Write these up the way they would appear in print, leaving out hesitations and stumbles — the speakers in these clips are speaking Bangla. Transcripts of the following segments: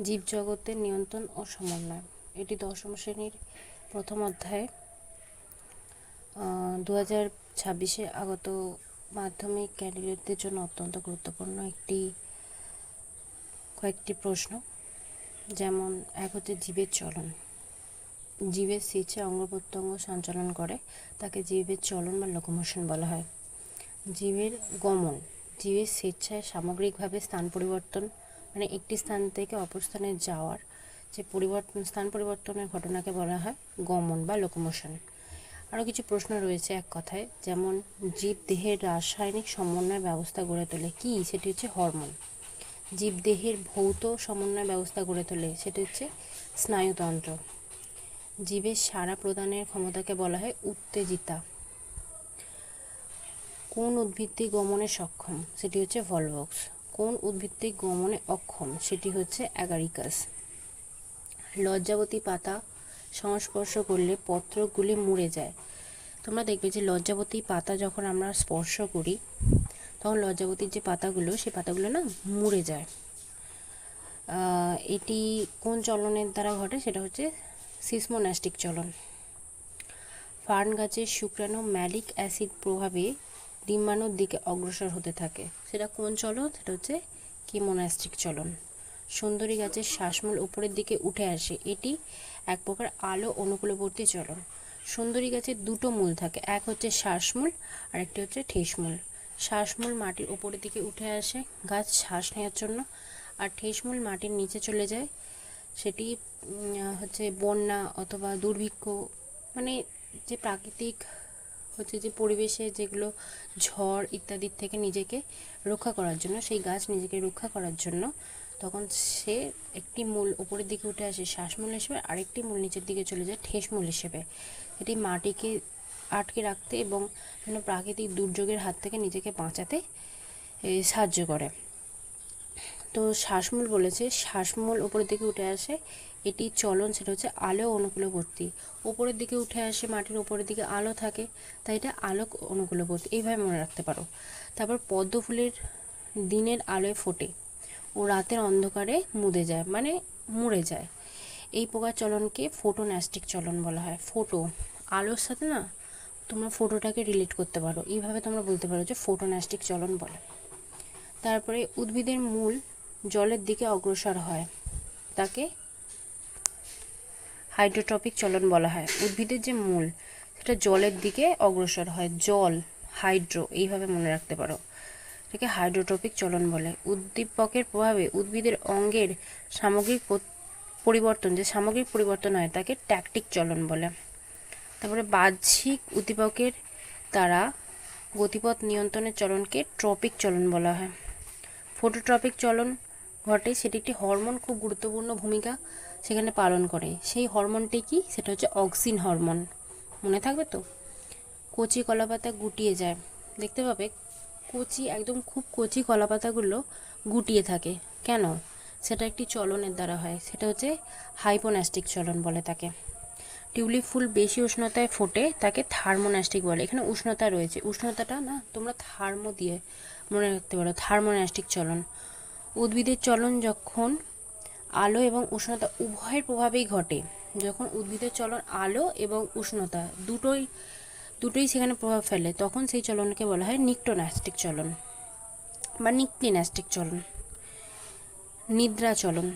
জীবজগতের নিয়ন্ত্রণ ও সমন্বয়, এটি দশম শ্রেণীর প্রথম অধ্যায়ে 2026-এ আগত মাধ্যমিক ক্যান্ডিডেটদের জন্য অত্যন্ত গুরুত্বপূর্ণ কয়েকটি প্রশ্ন। যেমন এক হচ্ছে জীবের চলন। জীবের স্বেচ্ছায় অঙ্গ প্রত্যঙ্গ সঞ্চালন করে তাকে জীবের চলন বা লোকোমোশন বলা হয়। জীবের গমন, জীবের স্বেচ্ছায় সামগ্রিকভাবে স্থান পরিবর্তন, মানে একটি স্থান থেকে অপর স্থানে যাওয়ার যে স্থান পরিবর্তনের ঘটনাকে বলা হয় গমন বা লোকোমোশন। আরও কিছু প্রশ্ন রয়েছে এক কথায়, যেমন জীব দেহের রাসায়নিক সমন্বয় ব্যবস্থা গড়ে তোলে কি, সেটি হচ্ছে হরমোন। জীব দেহের ভৌত সমন্বয় ব্যবস্থা গড়ে তোলে, সেটি হচ্ছে স্নায়ুতন্ত্র। জীবের সাড়া প্রদানের ক্ষমতাকে বলা হয় উত্তেজিতা। কোন উদ্ভিদটি গমনে সক্ষম, সেটি হচ্ছে ভলভক্স। কোন উদ্ভিদটি গমনে অক্ষম, সেটি হচ্ছে অ্যাগারিকাস। লজ্জাবতী পাতা সংস্পর্শ করলে পত্রগুলি মুড়ে যায়। তোমরা দেখবে যে লজ্জাবতী পাতা যখন আমরা স্পর্শ করি তখন লজ্জাবতীর যে পাতাগুলো, সেই পাতাগুলো না মুড়ে যায়। এটি কোন চলনের দ্বারা ঘটে, সেটা হচ্ছে সিসমোন্যাস্টিক চলন। ফার্ন গাছের শুক্রাণু ম্যালিক অ্যাসিড প্রভাবে ডিম্বাণুর দিকে অগ্রসর হতে থাকে, সেটা কোন চলন, সেটা হচ্ছে কিমোন্যাস্টিক চলন। সুন্দরী গাছের শ্বাসমূল উপরের দিকে উঠে আসে, এটি এক প্রকার আলো অনুকূলবর্তী চলন। সুন্দরী গাছের দুটো মূল থাকে, এক হচ্ছে শ্বাসমূল আর একটি হচ্ছে ঠেসমূল। শ্বাসমূল মাটির উপরের দিকে উঠে আসে গাছ শ্বাস নেওয়ার জন্য, আর ঠেসমূল মাটির নিচে চলে যায়। সেটি হচ্ছে বন্যা অথবা দুর্ভিক্ষ, মানে যে প্রাকৃতিক হচ্ছে যে পরিবেশে যেগুলো ঝড় ইত্যাদির থেকে নিজেকে রক্ষা করার জন্য, সেই গাছ নিজেকে রক্ষা করার জন্য তখন সে একটি মূল উপরের দিকে উঠে আসে শ্বাসমূল হিসেবে, আরেকটি মূল নিচের দিকে চলে যায় ঠেসমূল হিসেবে। এটি মাটিকে আটকে রাখতে এবং প্রাকৃতিক দুর্যোগের হাত থেকে নিজেকে বাঁচাতে সাহায্য করে। তো শ্বাসমূল বলেছে, শ্বাসমূল উপরের দিকে উঠে আসে, এটি চলন, সেটা হচ্ছে আলো অনুকূলবর্তী। উপরের দিকে উঠে আসে, মাটির উপরের দিকে আলো থাকে, তাই এটা আলোক অনুকূলবর্তী, এইভাবে মনে রাখতে পারো। তারপর পদ্ম ফুলের দিনের আলোয় ফোটে ও রাতের অন্ধকারে মুদে যায়, মানে মুড়ে যায়। এই প্রকার চলনকে ফোটোন্যাস্টিক চলন বলা হয়। ফোটো, আলোর সাথে না তোমরা ফোটোটাকে রিলেট করতে পারো, এইভাবে তোমরা বলতে পারো যে ফোটোন্যাস্টিক চলন বলে। তারপরে উদ্ভিদের মূল জলের দিকে অগ্রসর হয়, তাকে হাইড্রোট্রপিক চলন বলা হয়। উদ্ভিদের যে মূল, সেটা জলের দিকে অগ্রসর হয়, জল হাইড্রো, এইভাবে মনে রাখতে পারো, এটাকে হাইড্রোট্রপিক চলন বলে। উদ্দীপকের প্রভাবে উদ্ভিদের অঙ্গের সামগ্রিক পরিবর্তন হয়, তাকে ট্যাকটিক চলন বলে। তারপরে বাহ্যিক উদ্দীপকের দ্বারা গতিপথ নিয়ন্ত্রণের চলনকে ট্রপিক চলন বলা হয়। ফোটোট্রপিক চলন ঘটে, সেটি একটি হরমোন খুব গুরুত্বপূর্ণ ভূমিকা সেখানে পালন করে। সেই হরমোনটি কি, সেটা হচ্ছে অক্সিন হরমোন, মনে থাকবে তো। কচি কলাপাতা গুটিয়ে যায়, দেখতে পাবে একদম খুব কচি কলাপাতাগুলো গুটিয়ে থাকে, কেন, সেটা একটি চলনের দ্বারা হয়, সেটা হচ্ছে হাইপোন্যাস্টিক চলন বলে তাকে। টিউলিপ ফুল বেশি উষ্ণতায় ফোটে, তাকে থার্মোন্যাস্টিক বলে। এখানে উষ্ণতা রয়েছে, উষ্ণতাটা না তোমরা থার্মো দিয়ে মনে রাখতে পারো, থার্মোন্যাস্টিক চলন। উদ্ভিদের চলন যখন আলো এবং উষ্ণতা উভয়ের প্রভাবেই ঘটে, যখন উদ্ভিদের চলন আলো এবং উষ্ণতা দুটোই সেখানে প্রভাব ফেলে, তখন সেই চলনকে বলা হয় নিক্টোন্যাস্টিক চলন বা নিক্লিন্যাস্টিক চলন। নিদ্রা চলন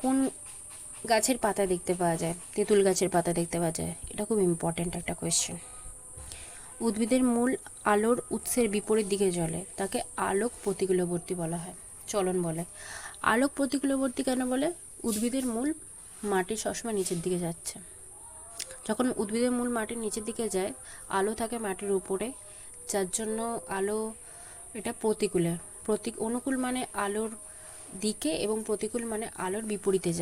কোন গাছের পাতা দেখতে পাওয়া যায়, তেঁতুল গাছের পাতা দেখতে পাওয়া যায়, এটা খুব ইম্পর্টেন্ট একটা কোয়েশ্চেন। উদ্ভিদের মূল আলোর উৎসের বিপরীত দিকে জ্বলে, তাকে আলোক প্রতিকূলবর্তী বলা হয়, চলন বলে। আলোক প্রতিকূলবর্তী কেন বলে, উদ্ভিদের মূল মাটির সবসময় নিচের দিকে যাচ্ছে, যখন উদ্ভিদের মূল মাটির নিচের দিকে যায় আলো থাকে মাটির উপরে, যার জন্য আলো এটা অনুকূল মানে আলোর দিকে এবং প্রতিকূল মানে আলোর বিপরীতে যায়।